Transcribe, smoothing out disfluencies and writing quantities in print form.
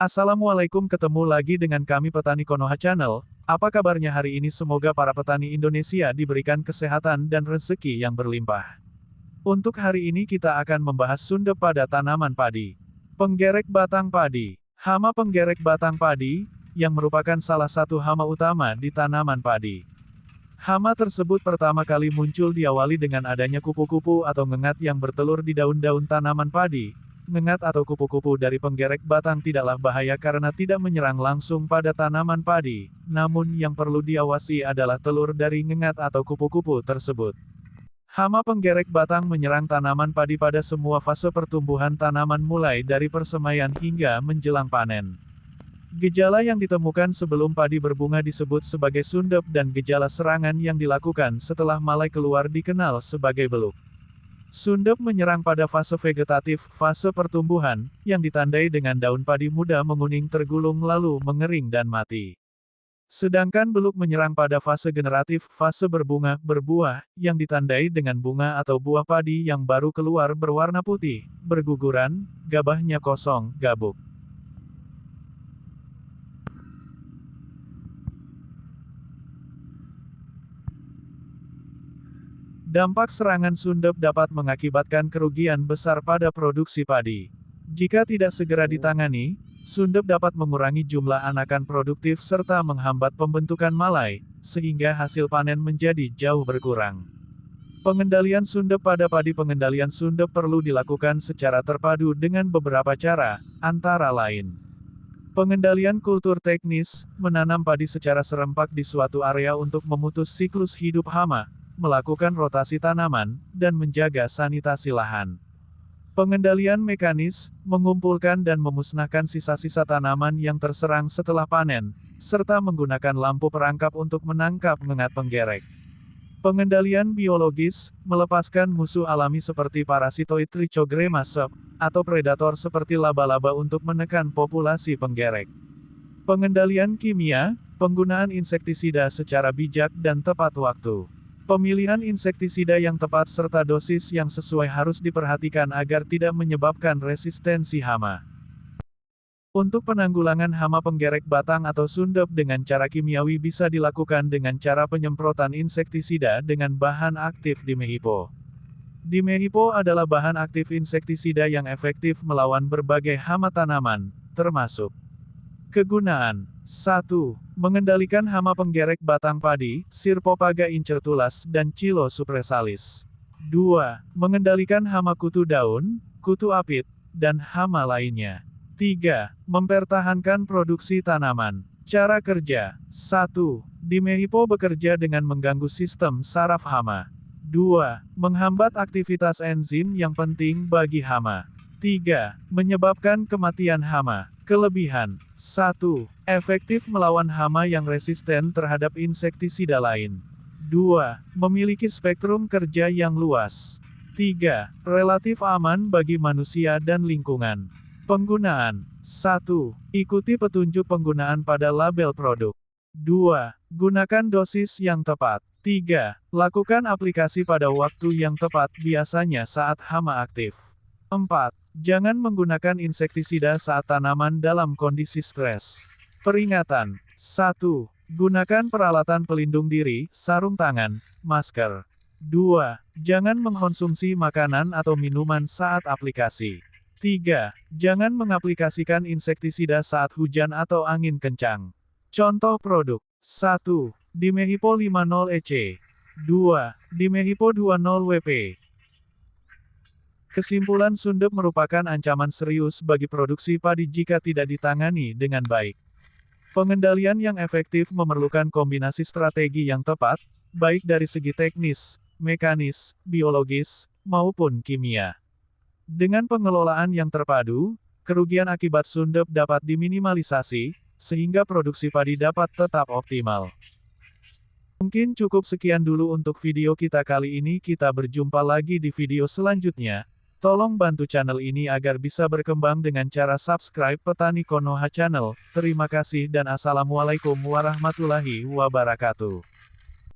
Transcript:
Assalamualaikum, ketemu lagi dengan kami Petani Konoha Channel. Apa kabarnya hari ini? Semoga para petani Indonesia diberikan kesehatan dan rezeki yang berlimpah. Untuk hari ini kita akan membahas sundep pada tanaman padi. Penggerek batang padi. Hama penggerek batang padi, yang merupakan salah satu hama utama di tanaman padi. Hama tersebut pertama kali muncul diawali dengan adanya kupu-kupu atau ngengat yang bertelur di daun-daun tanaman padi. Ngengat atau kupu-kupu dari penggerek batang tidaklah bahaya karena tidak menyerang langsung pada tanaman padi, namun yang perlu diawasi adalah telur dari ngengat atau kupu-kupu tersebut. Hama penggerek batang menyerang tanaman padi pada semua fase pertumbuhan tanaman mulai dari persemaian hingga menjelang panen. Gejala yang ditemukan sebelum padi berbunga disebut sebagai sundep dan gejala serangan yang dilakukan setelah malai keluar dikenal sebagai beluk. Sundep menyerang pada fase vegetatif, fase pertumbuhan, yang ditandai dengan daun padi muda menguning tergulung lalu mengering dan mati. Sedangkan beluk menyerang pada fase generatif, fase berbunga, berbuah, yang ditandai dengan bunga atau buah padi yang baru keluar berwarna putih, berguguran, gabahnya kosong, gabuk. Dampak serangan sundep dapat mengakibatkan kerugian besar pada produksi padi. Jika tidak segera ditangani, sundep dapat mengurangi jumlah anakan produktif serta menghambat pembentukan malai, sehingga hasil panen menjadi jauh berkurang. Pengendalian sundep pada padi. Pengendalian sundep perlu dilakukan secara terpadu dengan beberapa cara, antara lain: pengendalian kultur teknis, menanam padi secara serempak di suatu area untuk memutus siklus hidup hama, melakukan rotasi tanaman, dan menjaga sanitasi lahan. Pengendalian mekanis, mengumpulkan dan memusnahkan sisa-sisa tanaman yang terserang setelah panen, serta menggunakan lampu perangkap untuk menangkap ngengat penggerek. Pengendalian biologis, melepaskan musuh alami seperti parasitoid Trichogramma sep, atau predator seperti laba-laba untuk menekan populasi penggerek. Pengendalian kimia, penggunaan insektisida secara bijak dan tepat waktu. Pemilihan insektisida yang tepat serta dosis yang sesuai harus diperhatikan agar tidak menyebabkan resistensi hama. Untuk penanggulangan hama penggerek batang atau sundep dengan cara kimiawi bisa dilakukan dengan cara penyemprotan insektisida dengan bahan aktif dimehipo. Dimehipo adalah bahan aktif insektisida yang efektif melawan berbagai hama tanaman, termasuk kegunaan. 1. Mengendalikan hama penggerek batang padi, Sirpopaga incertulas dan Chilosupresalis. 2. Mengendalikan hama kutu daun, kutu apit, dan hama lainnya. 3. Mempertahankan produksi tanaman. Cara kerja. 1. Dimehipo bekerja dengan mengganggu sistem saraf hama. 2. Menghambat aktivitas enzim yang penting bagi hama. 3. Menyebabkan kematian hama. Kelebihan. 1. Efektif melawan hama yang resisten terhadap insektisida lain. 2. Memiliki spektrum kerja yang luas. 3. Relatif aman bagi manusia dan lingkungan. Penggunaan. 1. Ikuti petunjuk penggunaan pada label produk. 2. Gunakan dosis yang tepat. 3. Lakukan aplikasi pada waktu yang tepat, biasanya saat hama aktif. 4. Jangan menggunakan insektisida saat tanaman dalam kondisi stres. Peringatan. 1. Gunakan peralatan pelindung diri, sarung tangan, masker. 2. Jangan mengkonsumsi makanan atau minuman saat aplikasi. 3. Jangan mengaplikasikan insektisida saat hujan atau angin kencang. Contoh produk. 1. Dimehipo 50 EC. 2. Dimehipo 20 WP. Kesimpulan, sundep merupakan ancaman serius bagi produksi padi jika tidak ditangani dengan baik. Pengendalian yang efektif memerlukan kombinasi strategi yang tepat, baik dari segi teknis, mekanis, biologis, maupun kimia. Dengan pengelolaan yang terpadu, kerugian akibat sundep dapat diminimalisasi, sehingga produksi padi dapat tetap optimal. Mungkin cukup sekian dulu untuk video kita kali ini. Kita berjumpa lagi di video selanjutnya. Tolong bantu channel ini agar bisa berkembang dengan cara subscribe Petani Konoha Channel. Terima kasih dan Assalamualaikum warahmatullahi wabarakatuh.